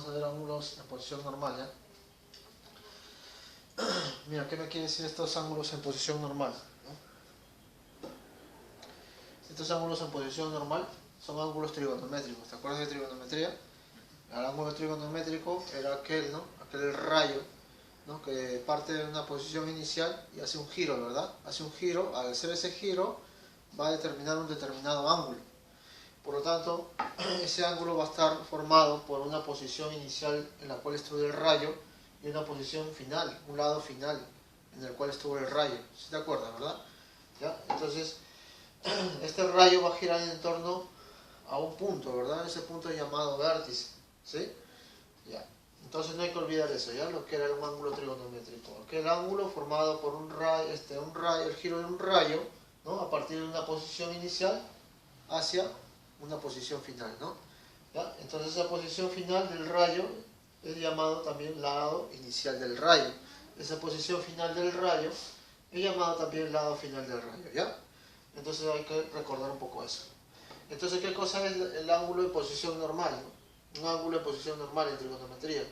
a ver ángulos en posición normal, ¿ya? Mira, ¿qué me quiere decir estos ángulos en posición normal? Estos ángulos en posición normal son ángulos trigonométricos. ¿Te acuerdas de trigonometría? El ángulo trigonométrico era aquel, ¿no? Aquel rayo, ¿no? Que parte de una posición inicial y hace un giro, ¿verdad? Hace un giro, al hacer ese giro va a determinar un determinado ángulo. Por lo tanto, ese ángulo va a estar formado por una posición inicial en la cual estuvo el rayo y una posición final, un lado final en el cual estuvo el rayo. ¿Sí te acuerdas, verdad? ¿Ya? Entonces, este rayo va a girar en torno a un punto, ¿verdad? Ese punto es llamado vértice, ¿sí? Ya. Entonces no hay que olvidar eso, ¿ya? Lo que era un ángulo trigonométrico. Aquel ángulo formado por un rayo, el giro de un rayo, ¿no? A partir de una posición inicial hacia una posición final, ¿no? ¿Ya? Entonces esa posición final del rayo es llamado también lado inicial del rayo. Esa posición final del rayo es llamado también lado final del rayo, ¿ya? Entonces hay que recordar un poco eso. Entonces, ¿qué cosa es el ángulo de posición normal, ¿no? Un ángulo de posición normal en trigonometría.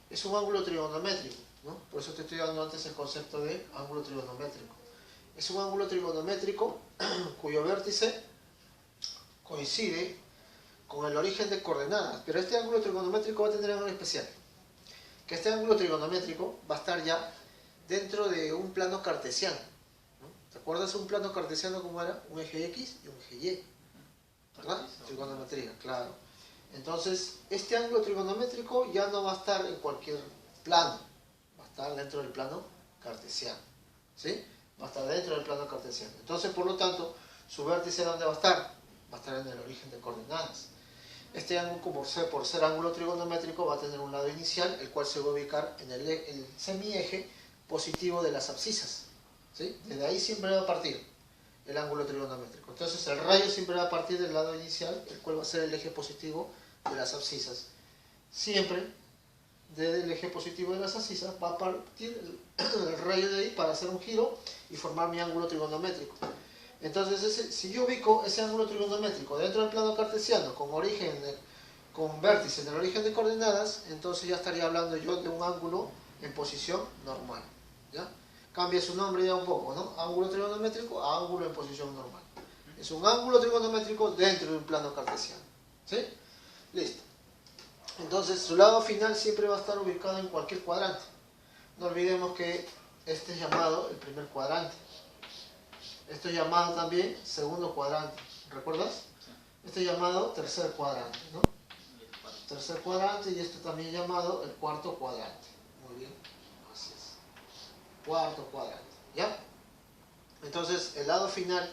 Es un ángulo trigonométrico, ¿no? Por eso te estoy dando antes el concepto de ángulo trigonométrico. Es un ángulo trigonométrico cuyo vértice coincide con el origen de coordenadas. Pero este ángulo trigonométrico va a tener algo especial. Que este ángulo trigonométrico va a estar ya dentro de un plano cartesiano, ¿no? ¿Te acuerdas un plano cartesiano cómo era? Un eje X y un eje Y, ¿verdad? Trigonometría, claro. Entonces, este ángulo trigonométrico ya no va a estar en cualquier plano, va a estar dentro del plano cartesiano, ¿sí? Va a estar dentro del plano cartesiano. Entonces, por lo tanto, su vértice, ¿dónde va a estar? Va a estar en el origen de coordenadas. Este ángulo, por ser ángulo trigonométrico, va a tener un lado inicial, el cual se va a ubicar en el semieje positivo de las abscisas, ¿sí? Desde ahí siempre va a partir el ángulo trigonométrico. Entonces el rayo siempre va a partir del lado inicial, el cual va a ser el eje positivo de las abscisas. Siempre desde el eje positivo de las abscisas va a partir el rayo de ahí para hacer un giro y formar mi ángulo trigonométrico. Entonces, si yo ubico ese ángulo trigonométrico dentro del plano cartesiano con vértice en el origen de coordenadas, entonces ya estaría hablando yo de un ángulo en posición normal, ¿ya? Cambia su nombre ya un poco, ¿no? Ángulo trigonométrico a ángulo en posición normal. Es un ángulo trigonométrico dentro de un plano cartesiano, ¿sí? Listo. Entonces, su lado final siempre va a estar ubicado en cualquier cuadrante. No olvidemos que este es llamado el primer cuadrante. Esto es llamado también segundo cuadrante. ¿Recuerdas? Este es llamado tercer cuadrante, ¿no? Tercer cuadrante, y esto también es llamado el cuarto cuadrante. Muy bien. Así es. Cuarto cuadrante. ¿Ya? Entonces, el lado final,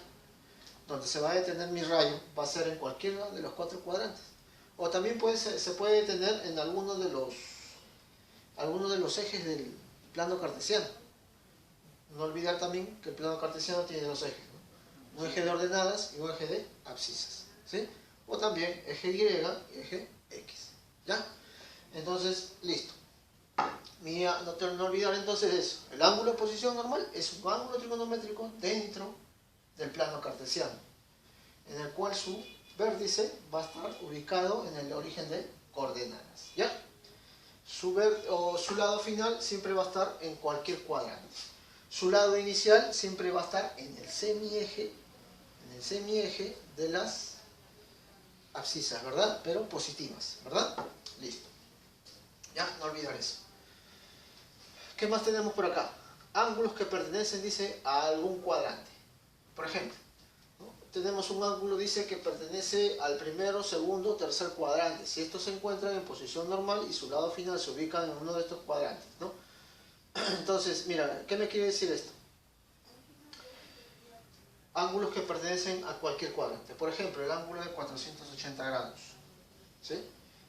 donde se va a detener mi rayo, va a ser en cualquiera de los cuatro cuadrantes. O también se puede detener en alguno de los ejes del plano cartesiano. No olvidar también que el plano cartesiano tiene dos ejes, ¿no? Un eje de ordenadas y un eje de abscisas, ¿sí? O también eje Y y eje X, ¿ya? Entonces, listo. No olvidar entonces eso. El ángulo de posición normal es un ángulo trigonométrico dentro del plano cartesiano, en el cual su vértice va a estar ubicado en el origen de coordenadas, ¿ya? Su lado final siempre va a estar en cualquier cuadrante. Su lado inicial siempre va a estar en el semieje de las abscisas, ¿verdad? Pero positivas, ¿verdad? Listo. Ya, no olvidar eso. ¿Qué más tenemos por acá? Ángulos que pertenecen, dice, a algún cuadrante. Por ejemplo, ¿no? Tenemos un ángulo, dice, que pertenece al primero, segundo, tercer cuadrante. Si estos se encuentran en posición normal y su lado final se ubica en uno de estos cuadrantes, ¿no? Entonces, mira, ¿qué me quiere decir esto? Ángulos que pertenecen a cualquier cuadrante. Por ejemplo, el ángulo de 480 grados, ¿sí?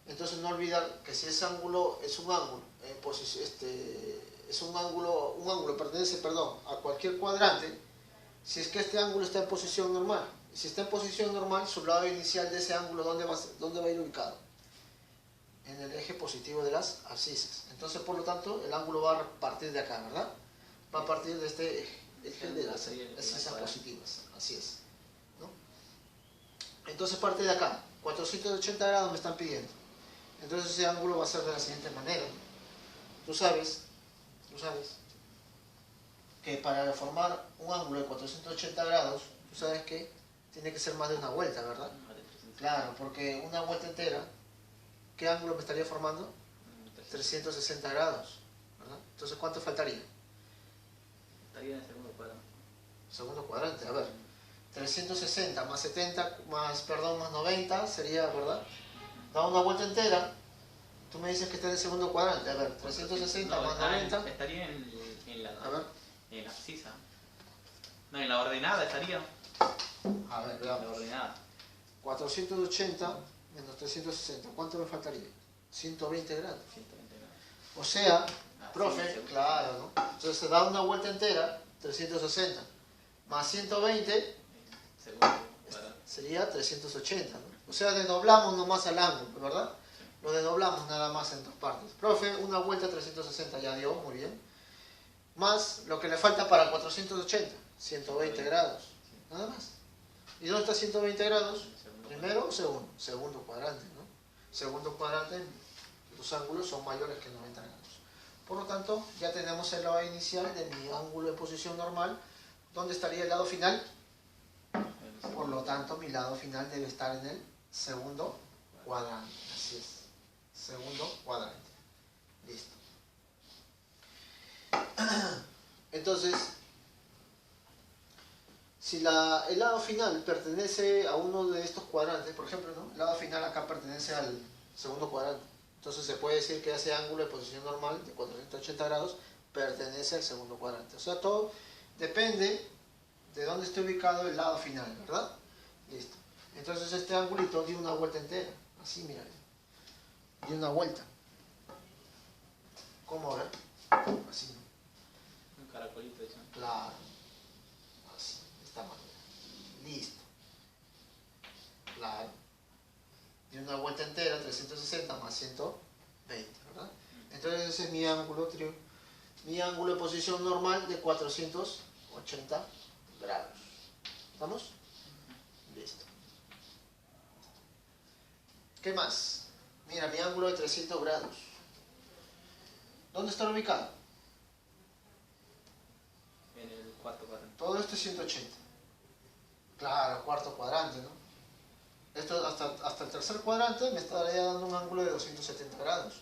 Entonces no olvidar que si ese ángulo es un ángulo, un ángulo pertenece, perdón, a cualquier cuadrante, si es que este ángulo está en posición normal. Y si está en posición normal, su lado inicial de ese ángulo, ¿dónde va a ir ubicado? En el eje positivo de las abscisas. Entonces, por lo tanto, el ángulo va a partir de acá, ¿verdad? Va a partir de este eje de las abscisas positivas. Así es, ¿no? Entonces parte de acá. 480 grados me están pidiendo. Entonces ese ángulo va a ser de la siguiente manera. Tú sabes que para formar un ángulo de 480 grados, tú sabes que tiene que ser más de una vuelta, ¿verdad? Claro, porque una vuelta entera, ¿qué ángulo me estaría formando? 360 grados, ¿verdad? Entonces, ¿cuánto faltaría? Estaría en el segundo cuadrante. Segundo cuadrante, a ver. 360 más 70, más 90 sería, ¿verdad? Da una vuelta entera. Tú me dices que está en el segundo cuadrante. A ver, 360 más 90. Estaría en la, A ver. en la abscisa. No, en la ordenada estaría. A ver, En la veamos. ordenada. 480 menos 360. ¿Cuánto me faltaría? 120 grados. 120 grados. O sea, Ah, profe, sí, claro, ¿no? Entonces se da una vuelta entera, 360. Más 120 Segundo cuadrante. sería 380, ¿no? O sea, desdoblamos nomás al ángulo, ¿verdad? Lo desdoblamos nada más en dos partes. Profe, una vuelta 360 ya dio, muy bien. Más lo que le falta para 480, 120 grados, nada más. ¿Y dónde está 120 grados? Primero o segundo. Segundo cuadrante, ¿no? Segundo cuadrante, los ángulos son mayores que 90 grados. Por lo tanto, ya tenemos el lado inicial de mi ángulo de posición normal. ¿Dónde estaría el lado final? Por lo tanto, mi lado final debe estar en el segundo cuadrante. Así es. Segundo cuadrante. Listo. Entonces, si el lado final pertenece a uno de estos cuadrantes, por ejemplo, ¿no? El lado final acá pertenece al segundo cuadrante. Entonces se puede decir que ese ángulo de posición normal de 480 grados pertenece al segundo cuadrante. O sea, todo depende de dónde esté ubicado el lado final, ¿verdad? Listo. Entonces este angulito dio una vuelta entera. Así, mira. Dio una vuelta. ¿Cómo ver? Así. Un caracolito hecho. Claro. Así, de esta manera. Listo. Claro. Dio una vuelta entera, 360 más 120, ¿verdad? Entonces ese es mi ángulo de posición normal de 480 grados. ¿Estamos? Listo. ¿Qué más? Mira, mi ángulo de 300 grados. ¿Dónde está ubicado? En el cuarto cuadrante. Todo esto es 180. Claro, cuarto cuadrante, ¿no? Esto hasta el tercer cuadrante me estaría dando un ángulo de 270 grados.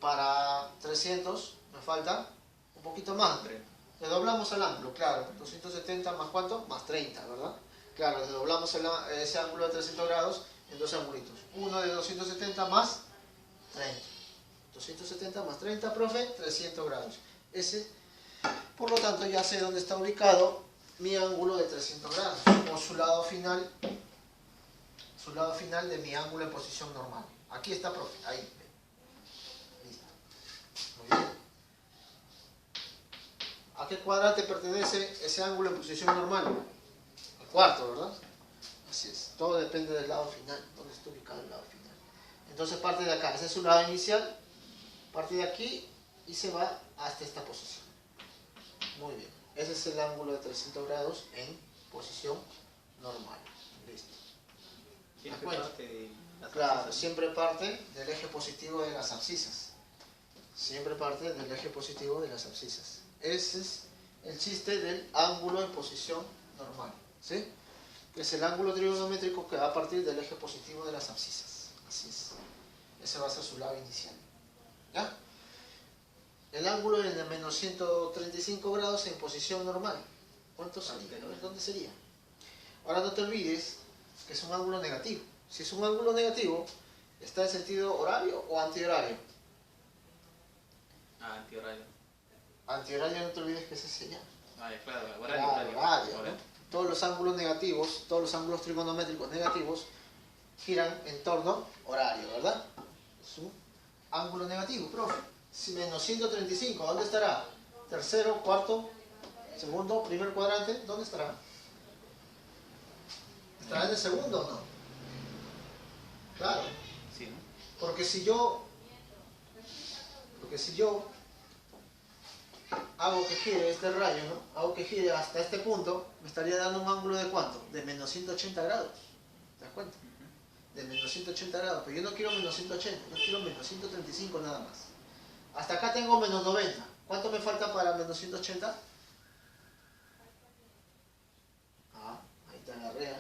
Para 300 me falta un poquito más. Le doblamos el ángulo, claro. 270 más cuánto? Más 30, ¿verdad? Claro, le doblamos ese ángulo de 300 grados en dos angulitos. Uno de 270 más 30. 270 más 30, profe, 300 grados. Por lo tanto, ya sé dónde está ubicado mi ángulo de 300 grados. O su lado final de mi ángulo en posición normal. Aquí está, profe. Ahí. Listo. Muy bien. ¿A qué cuadrante pertenece ese ángulo en posición normal? Al cuarto, ¿verdad? Así es. Todo depende del lado final. ¿Dónde está ubicado el lado final? Entonces parte de acá. Ese es su lado inicial. Parte de aquí y se va hasta esta posición. Muy bien. Ese es el ángulo de 300 grados en posición normal. Listo. Siempre parte de las Claro, abscisas. siempre parte del eje positivo de las abscisas. Siempre parte del eje positivo de las abscisas. Ese es el chiste del ángulo en posición normal. ¿Sí? Es el ángulo trigonométrico que va a partir del eje positivo de las abscisas. Así es. Ese va a ser su lado inicial. ¿Ya? El ángulo en el menos 135 grados en posición normal. ¿Cuánto sería? A ver, ¿dónde sería? Ahora no te olvides que es un ángulo negativo. Si es un ángulo negativo, ¿está en sentido horario o antihorario? Ah, antihorario. Antihorario, no te olvides que es ese ya. Ah, claro, Claro, horario. horario, ¿no? Todos los ángulos negativos, todos los ángulos trigonométricos negativos giran en torno horario, ¿verdad? Es un ángulo negativo, profe. Si menos 135, ¿dónde estará? Tercero, cuarto, segundo, primer cuadrante, ¿dónde estará? ¿Estará en el segundo o no? Claro, Sí, ¿no? porque si yo hago que gire este rayo, ¿no? Hago que gire hasta este punto, me estaría dando un ángulo de ¿cuánto? De menos 180 grados. ¿Te das cuenta? de menos 180 grados, pero yo no quiero menos 180, yo quiero menos 135 nada más. Hasta acá tengo menos 90. ¿Cuánto me falta para menos 180? Ah, ahí te agarré.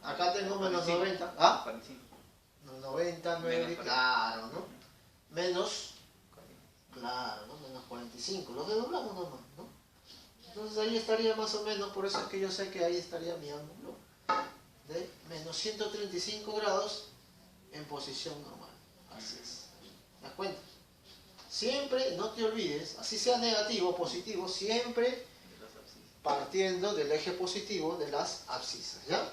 Acá tengo menos 90. ¿Ah? 45. Menos 90, Menos claro, ¿no? Menos, claro, ¿no? Menos 45. Lo desdoblamos nomás, ¿no? Entonces ahí estaría más o menos, por eso es que yo sé que ahí estaría mi ángulo de menos 135 grados en posición normal. Así es. ¿Te das cuenta? Siempre, no te olvides, así sea negativo o positivo, siempre partiendo del eje positivo de las abscisas, ¿ya?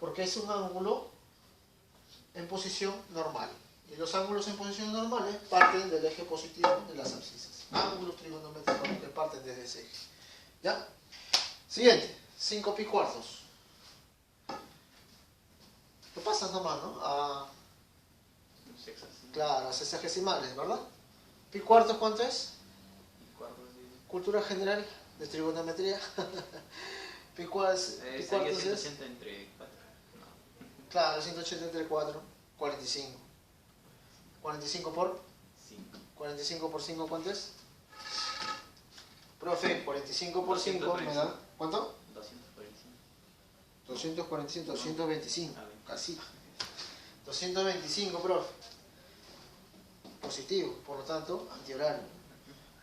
Porque es un ángulo en posición normal. Y los ángulos en posición normales parten del eje positivo de las abscisas. Ángulos trigonométricos que parten desde ese eje. ¿Ya? Siguiente, 5 pi cuartos. Lo pasas nomás, ¿no? Claro, a sexagesimales, ¿verdad? ¿Pi cuartos cuánto es? Cultura general de trigonometría. Pi cuartos Sería es... 180 entre 4. No. Claro, 180 entre 4, 45. 45 por 5. 45 por 5, ¿cuánto es? Profe, 45 por 5 me da... ¿Cuánto? 245. 245, 225. Ah, bien. Casi. 225, profe. Positivo, por lo tanto, antihorario.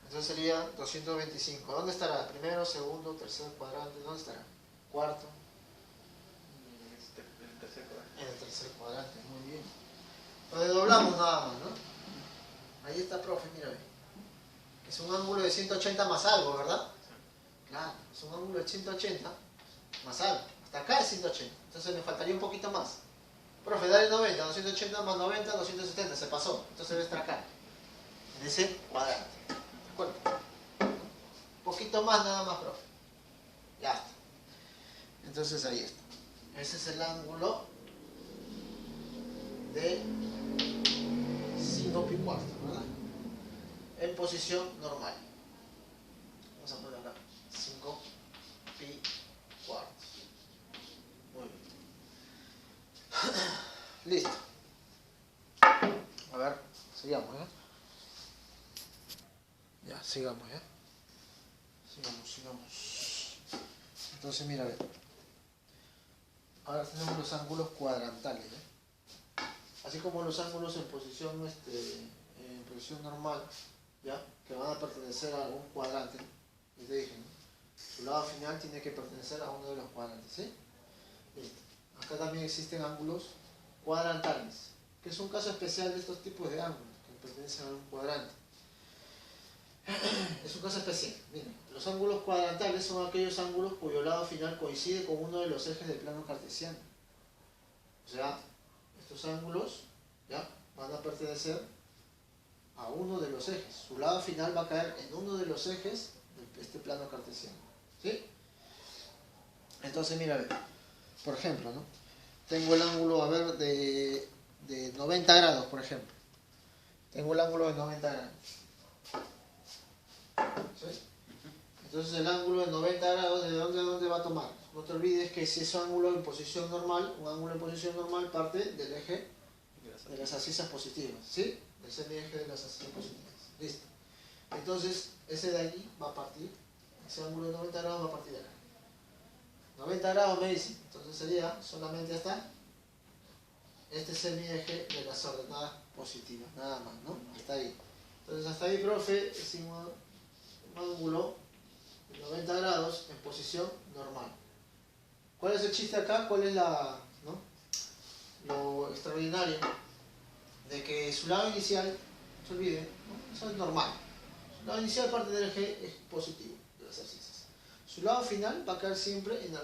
Entonces sería 225. ¿Dónde estará? Primero, segundo, tercer cuadrante. ¿Dónde estará? Cuarto. El tercer cuadrante. En el tercer cuadrante, muy bien. Lo desdoblamos nada más, ¿no? Ahí está, profe, mira. Es un ángulo de 180 más algo, ¿verdad? Claro, es un ángulo de 180 más algo. Hasta acá es 180. Entonces me faltaría un poquito más. Profe, dale 90, 280 más 90, 270, se pasó. Entonces debe estar acá, en ese cuadrante. ¿De acuerdo? Un poquito más nada más, profe. Ya está. Entonces ahí está. Ese es el ángulo de 5 pi cuartos, ¿verdad? En posición normal. Vamos a poner acá 5 pi cuartos. Muy bien. Listo. A ver, sigamos, ¿eh? Ya, sigamos, ¿eh? Sigamos. Entonces, mira, a ver. Ahora tenemos los ángulos cuadrantales, ¿eh? Así como los ángulos en posición normal, ¿ya? Que van a pertenecer a un cuadrante. Y te dije, ¿no? Su lado final tiene que pertenecer a uno de los cuadrantes, ¿sí? Listo. Acá también existen ángulos cuadrantales, que es un caso especial de estos tipos de ángulos, que pertenecen a un cuadrante. Es un caso especial. Miren, los ángulos cuadrantales son aquellos ángulos cuyo lado final coincide con uno de los ejes del plano cartesiano. O sea, estos ángulos, ¿ya?, van a pertenecer a uno de los ejes. Su lado final va a caer en uno de los ejes de este plano cartesiano. ¿Sí? Entonces, mira, a ver, por ejemplo, ¿no? Tengo el ángulo, a ver, de 90 grados, por ejemplo. Tengo el ángulo de 90 grados. ¿Sí? Entonces el ángulo de 90 grados, ¿de dónde va a tomar? No te olvides que si ese ángulo en posición normal, un ángulo en posición normal parte del eje de las abscisas positivas, ¿sí? Del semieje de las abscisas positivas. Listo. Entonces, ese de allí va a partir, ese ángulo de 90 grados va a partir de acá. 90 grados me dice, entonces sería solamente hasta este semieje de las ordenadas positivas, nada más, ¿no? Hasta ahí. Entonces hasta ahí, profe, es un ángulo de 90 grados en posición normal. ¿Cuál es el chiste acá? ¿Cuál es lo extraordinario? De que su lado inicial, no se olvide, ¿no? Eso es normal. Su lado inicial parte del eje es positivo de las abscisas. Su lado final va a caer siempre en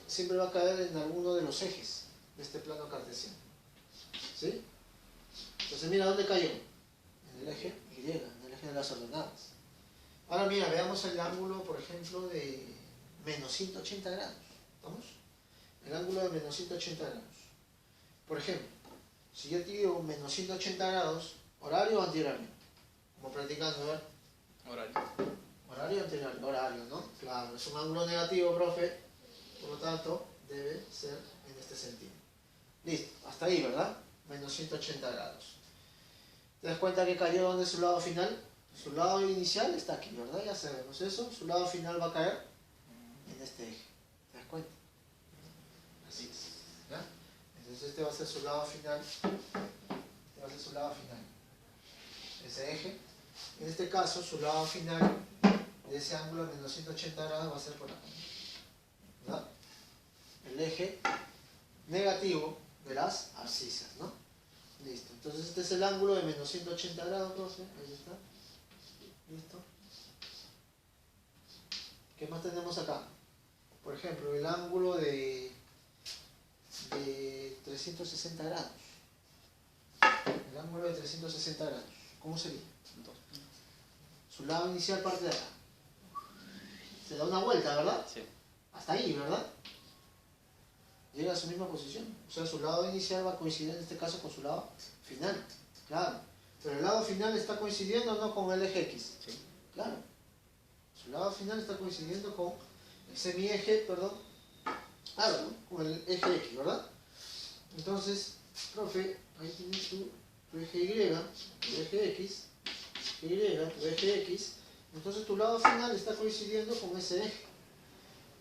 siempre va a caer en alguno de los ejes de este plano cartesiano. ¿Sí? Entonces mira dónde cayó. En el eje Y, en el eje de las ordenadas. Ahora mira, veamos el ángulo, por ejemplo, de menos 180 grados. ¿Vamos? El ángulo de menos 180 grados. Por ejemplo, si yo te digo menos 180 grados, ¿horario o antihorario? Como practicando, a ver. Horario. Horario o antihorario, horario, ¿no? Claro, es un ángulo negativo, profe, Por lo tanto, debe ser en este sentido. Listo, hasta ahí, ¿verdad? Menos 180 grados. ¿Te das cuenta que cayó donde su lado final? Su lado inicial está aquí, ¿verdad? Ya sabemos eso. Su lado final va a caer en este eje. ¿Te das cuenta? Así es. ¿Ya? Entonces este va a ser su lado final. Este va a ser su lado final. Ese eje. En este caso, su lado final de ese ángulo de menos 180 grados va a ser por acá. ¿Verdad? El eje negativo de las abscisas, ¿no? Listo. Entonces este es el ángulo de menos 180 grados, profe. Ahí está. Listo. ¿Qué más tenemos acá? Por ejemplo, el ángulo de 360 grados. El ángulo de 360 grados. ¿Cómo sería? Su lado inicial parte de acá. Se da una vuelta, ¿verdad? Sí. Hasta ahí, ¿verdad? Llega a su misma posición. O sea, su lado inicial va a coincidir en este caso con su lado final. Claro. Pero el lado final está coincidiendo no con el eje X. Sí. Claro. Su lado final está coincidiendo con el semieje, perdón. Claro, ¿no? Con el eje X, ¿verdad? Entonces, profe, ahí tienes tu eje Y, tu eje X, tu eje X. Entonces tu lado final está coincidiendo con ese eje.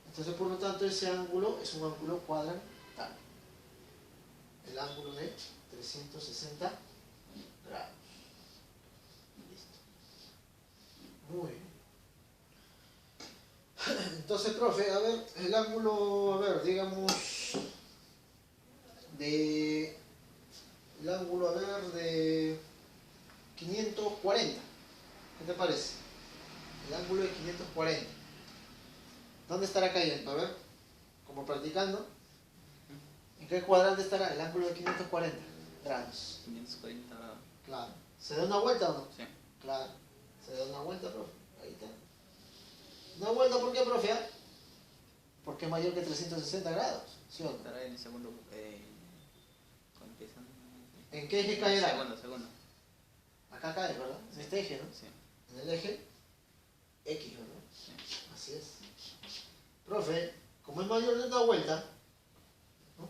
Entonces, por lo tanto, ese ángulo es un ángulo cuadrantal. El ángulo de 360 grados. Listo. Muy bien. Entonces, profe, a ver, el ángulo, a ver, digamos, de... El ángulo, a ver, de 540. ¿Qué te parece? El ángulo de 540. ¿Dónde estará cayendo? A ver, como practicando. ¿En qué cuadrante estará el ángulo de 540 grados? 540 grados. Claro. ¿Se da una vuelta o no? Sí. Claro. ¿Se da una vuelta, profe? Ahí está. ¿Una vuelta por qué, profe? Porque es mayor que 360 grados. ¿Sí o no? Estará en el segundo. Cuando empiezan. ¿En qué eje caerá? Segundo. Acá cae, ¿verdad? En este eje, ¿no? Sí. En el eje X, ¿verdad? Sí. Así es. Profe, como es mayor de una vuelta, ¿no?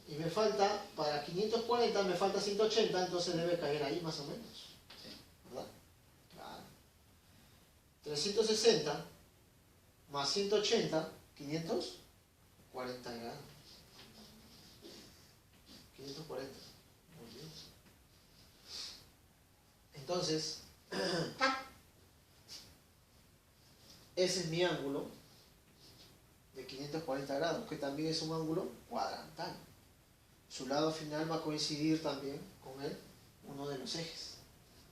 Y me falta, para 540 me falta 180, entonces debe caer ahí más o menos. Sí. ¿Verdad? Claro. 360 más 180, 540 grados. 540. Muy bien. Entonces, ese es mi ángulo de 540 grados, que también es un ángulo cuadrantal. Su lado final va a coincidir también con uno de los ejes.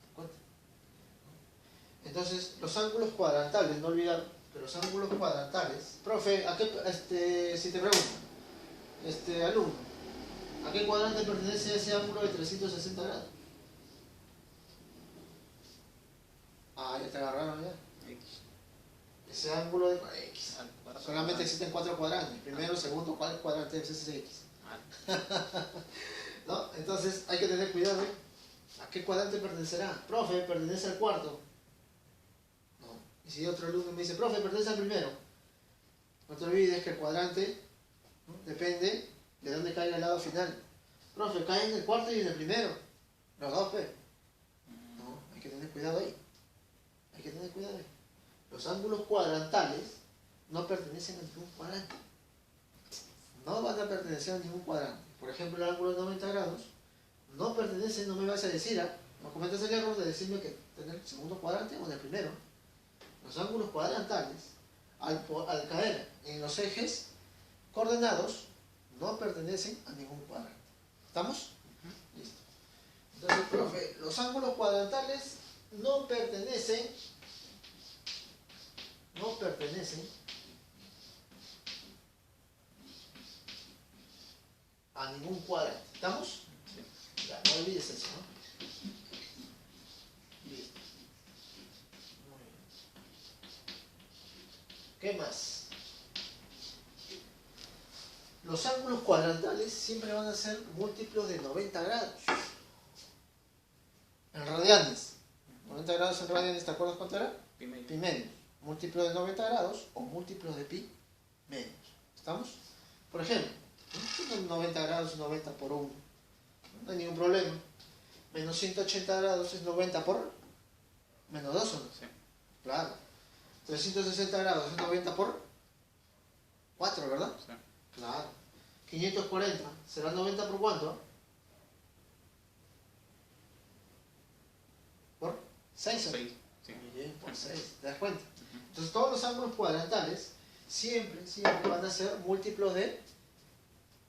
¿De acuerdo? Entonces, los ángulos cuadrantales, no olvidar que los ángulos cuadrantales, profe, ¿a qué, si te pregunto, alumno, ¿a qué cuadrante pertenece ese ángulo de 360 grados? Ah, ya te agarraron ya. X. Ese ángulo de X. Al cuadrado. Solamente existen 4 cuadrantes. Primero, segundo, ¿cuál cuadrante es ese X? ¿No? Entonces hay que tener cuidado. ¿A qué cuadrante pertenecerá? Profe, pertenece al cuarto. No. Y si otro alumno me dice, profe, pertenece al primero. No te olvides que el cuadrante, ¿no?, depende de dónde caiga el lado final. Profe, cae en el cuarto y en el primero. Los dos, P. No, hay que tener cuidado ahí. Hay que tener cuidado ahí. Los ángulos cuadrantales no pertenecen a ningún cuadrante. No van a pertenecer a ningún cuadrante. Por ejemplo, el ángulo de 90 grados no pertenece, no me vas a decir, no cometas el error de decirme que en el segundo cuadrante o en el primero. Los ángulos cuadrantales, al caer en los ejes coordenados, no pertenecen a ningún cuadrante. ¿Estamos? Listo. Entonces, profe, los ángulos cuadrantales no pertenecen a ningún cuadrante. ¿Estamos? Sí. Ya, no olvides eso, ¿no? Listo. Muy bien. ¿Qué más? Los ángulos cuadrantales siempre van a ser múltiplos de 90 grados. En radianes. 90 grados en radianes, ¿te acuerdas cuánto era? Pi medio. Pi medio. Múltiplo de 90 grados o múltiplo de pi medio. ¿Estamos? Por ejemplo, ¿no? 90 grados es 90 por 1. No hay ningún problema. Menos 180 grados es 90 por menos 2, ¿o no? Sí. Claro. 360 grados es 90 por 4, ¿verdad? Sí. Claro. 540 será 90 por cuánto? ¿Por 6? 6. Sí. Bien, por 6. ¿Te das cuenta? Entonces todos los ángulos cuadrantales siempre van a ser múltiplos de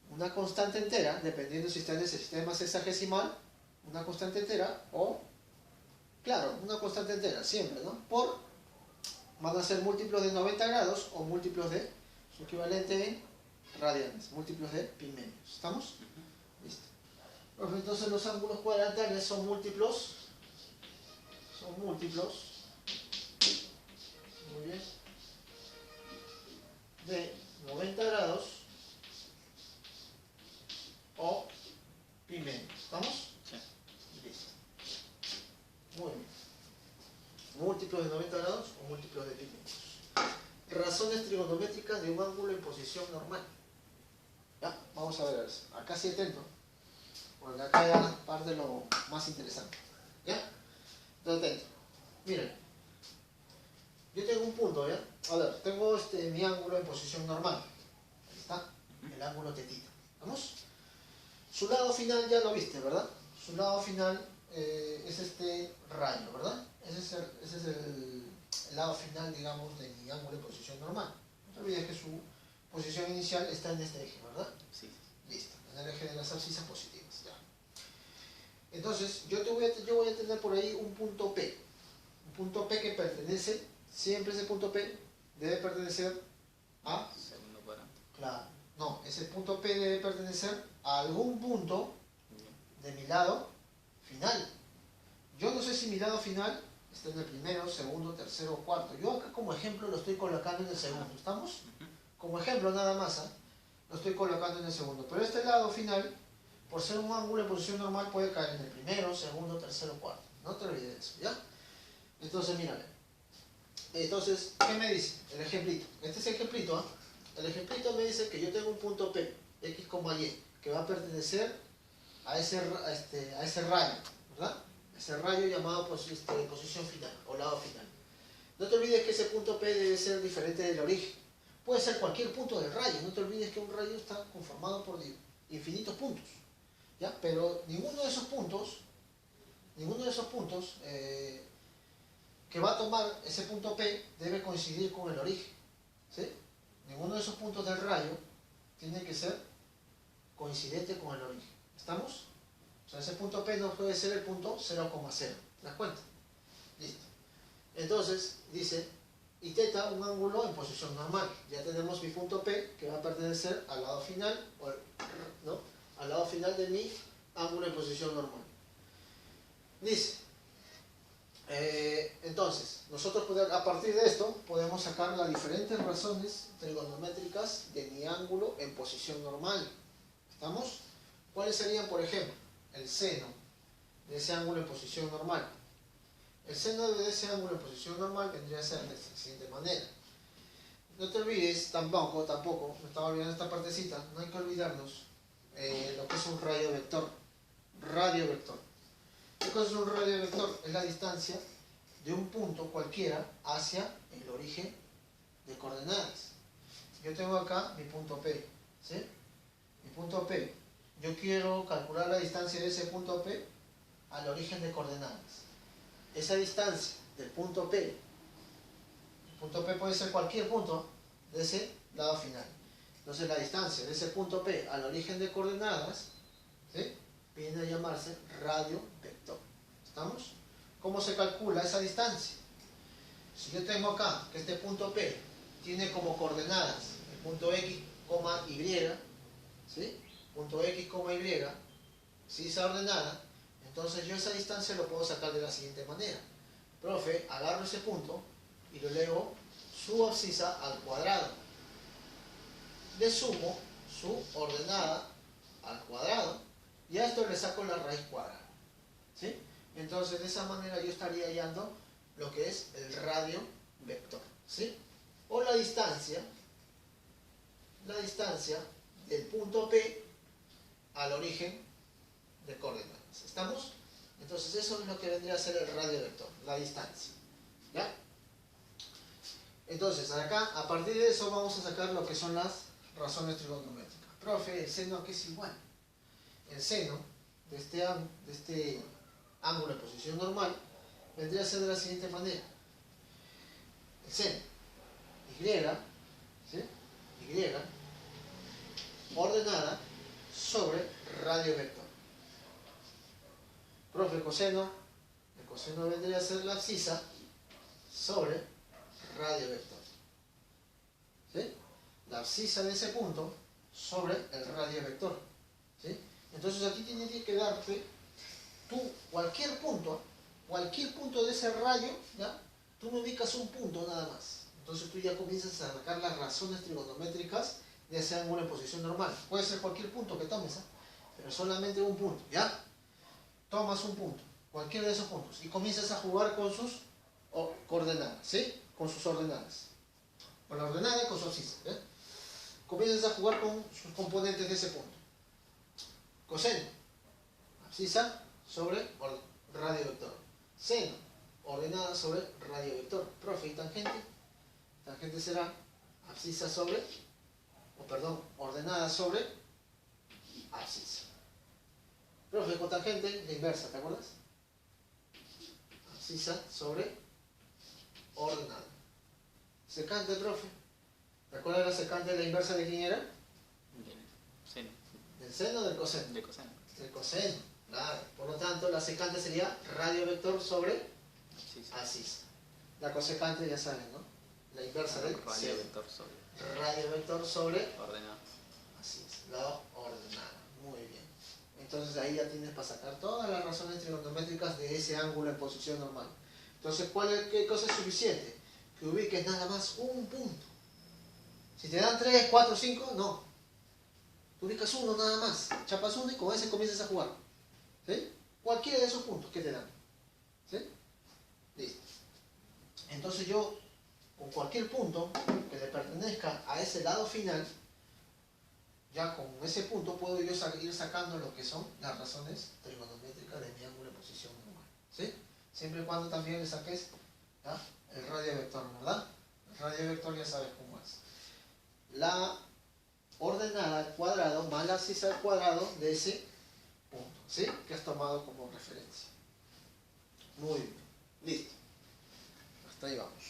una constante entera, dependiendo si está en el sistema sexagesimal, una constante entera o, claro, una constante entera, siempre, ¿no? Van a ser múltiplos de 90 grados o múltiplos de su equivalente en radianes, múltiplos de pi medios. ¿Estamos? Listo. Bueno, entonces los ángulos cuadrantales son múltiplos, muy bien, de 90 grados o pi medios. ¿Estamos? Sí. Listo. Muy bien. Múltiplos de 90 grados o múltiplos de pi medios. Razones trigonométricas de un ángulo en posición normal. ¿Ya? Vamos a ver eso. Acá sí atento, porque acá ya parte lo más interesante. ¿Ya? Entonces atento. Miren, yo tengo un punto, ¿ya? A ver, tengo mi ángulo en posición normal. Ahí está, el ángulo tetita. ¿Vamos? Su lado final ya lo viste, ¿verdad? Su lado final es este rayo, ¿verdad? Ese es el lado final, digamos, de mi ángulo en posición normal. No te olvides que su posición inicial está en este eje, ¿verdad? Sí. Listo, en el eje de las abscisas positivas. Ya. Entonces, yo voy a tener por ahí un punto P. Un punto P que pertenece, siempre ese punto P debe pertenecer a... Segundo cuadrante. Claro, no, ese punto P debe pertenecer a algún punto de mi lado final. Yo no sé si mi lado final está en el primero, segundo, tercero o cuarto. Yo acá como ejemplo lo estoy colocando en el segundo. ¿Estamos? Como ejemplo nada más, ¿eh? Lo estoy colocando en el segundo. Pero este lado final, por ser un ángulo en posición normal, puede caer en el primero, segundo, tercero o cuarto. No te olvides de eso, ¿ya? Entonces, mírame. Entonces, ¿qué me dice? El ejemplito. Este es el ejemplito, ¿eh? El ejemplito me dice que yo tengo un punto P, X, Y, que va a pertenecer a ese rayo, ¿verdad? Ese rayo llamado posición final o lado final. No te olvides que ese punto P debe ser diferente del origen. Puede ser cualquier punto del rayo. No te olvides que un rayo está conformado por infinitos puntos, ¿ya? Pero ninguno de esos puntos que va a tomar ese punto P debe coincidir con el origen, ¿sí? Ninguno de esos puntos del rayo tiene que ser coincidente con el origen. ¿Estamos? O sea, ese punto P no puede ser el punto 0,0. ¿Te das cuenta? Listo. Entonces, dice, y teta, un ángulo en posición normal. Ya tenemos mi punto P, que va a pertenecer al lado final, ¿no? Al lado final de mi ángulo en posición normal. Dice, entonces, nosotros a partir de esto podemos sacar las diferentes razones trigonométricas de mi ángulo en posición normal. ¿Estamos? ¿Cuáles serían, por ejemplo, el seno de ese ángulo en posición normal? El seno de ese ángulo en posición normal vendría a ser de la siguiente manera. No te olvides, tampoco, me estaba olvidando esta partecita, no hay que olvidarnos lo que es un radio vector. Radio vector. ¿Qué cosa es un radio vector? Es la distancia de un punto cualquiera hacia el origen de coordenadas. Yo tengo acá mi punto P, ¿sí? Mi punto P. Yo quiero calcular la distancia de ese punto P al origen de coordenadas. Esa distancia del punto P, el punto P puede ser cualquier punto de ese lado final. Entonces la distancia de ese punto P al origen de coordenadas, ¿sí?, viene a llamarse radio vector. ¿Estamos? ¿Cómo se calcula esa distancia? Si yo tengo acá que este punto P tiene como coordenadas el punto X, Y, ¿sí? Punto X, Y, si esa ordenada, entonces yo esa distancia lo puedo sacar de la siguiente manera. Profe, agarro ese punto y lo elevo su abscisa al cuadrado. Le sumo su ordenada al cuadrado y a esto le saco la raíz cuadrada, ¿sí? Entonces de esa manera yo estaría hallando lo que es el radio vector, ¿sí? O la distancia la distancia del punto P al origen de coordenadas. ¿Estamos? Entonces eso es lo que vendría a ser el radio vector, la distancia. ¿Ya? Entonces acá, a partir de eso vamos a sacar lo que son las razones trigonométricas. Profe, el seno aquí es igual. El seno de este ángulo en posición normal vendría a ser de la siguiente manera. El seno Y, ¿sí? Y ordenada sobre radio vector. Profe, el coseno vendría a ser la abscisa sobre radio vector. ¿Sí? La abscisa de ese punto sobre el radio vector. ¿Sí? Entonces aquí tienes que darte tú cualquier punto de ese radio, ¿ya? Tú me ubicas un punto nada más. Entonces tú ya comienzas a sacar las razones trigonométricas de ese ángulo en posición normal. Puede ser cualquier punto que tomes, ¿eh? Pero solamente un punto, ¿ya? Tomas un punto, cualquiera de esos puntos, y comienzas a jugar con sus coordenadas, ¿sí? Con sus ordenadas. Con la ordenada y con su abscisa, ¿eh? Comienzas a jugar con sus componentes de ese punto. Coseno, abscisa sobre radio vector. Seno, ordenada sobre radio vector. Profe, ¿y tangente? Tangente será abscisa sobre, ordenada sobre abscisa. Profe, cotangente, la inversa, ¿te acuerdas? Abscisa sobre ordenada. Secante, profe. ¿Te acuerdas la secante de la inversa de quién era? Seno. ¿Del seno o del coseno? De coseno. Del coseno, claro. Por lo tanto, la secante sería radio vector sobre abscisa. La cosecante ya saben, ¿no? La inversa del radio vector sobre. Radio vector sobre Ordenado. así es, la ordenada. Muy bien. Entonces ahí ya tienes para sacar todas las razones trigonométricas de ese ángulo en posición normal. Entonces, ¿qué cosa es suficiente? Que ubiques nada más un punto. Si te dan 3, 4, 5, no. Tú ubicas uno nada más. Chapas uno y con ese comienzas a jugar. ¿Sí? Cualquiera de esos puntos que te dan. ¿Sí? Listo. Entonces yo, con cualquier punto que le pertenezca a ese lado final, ya con ese punto puedo yo ir sacando lo que son las razones trigonométricas de mi ángulo de posición normal. ¿Sí? Siempre y cuando también le saques, ¿ya?, el radio vector, ¿verdad? El radio vector ya sabes cómo es. La ordenada al cuadrado más la abscisa al cuadrado de ese punto, ¿sí? Que has tomado como referencia. Muy bien. Listo. Hasta ahí vamos.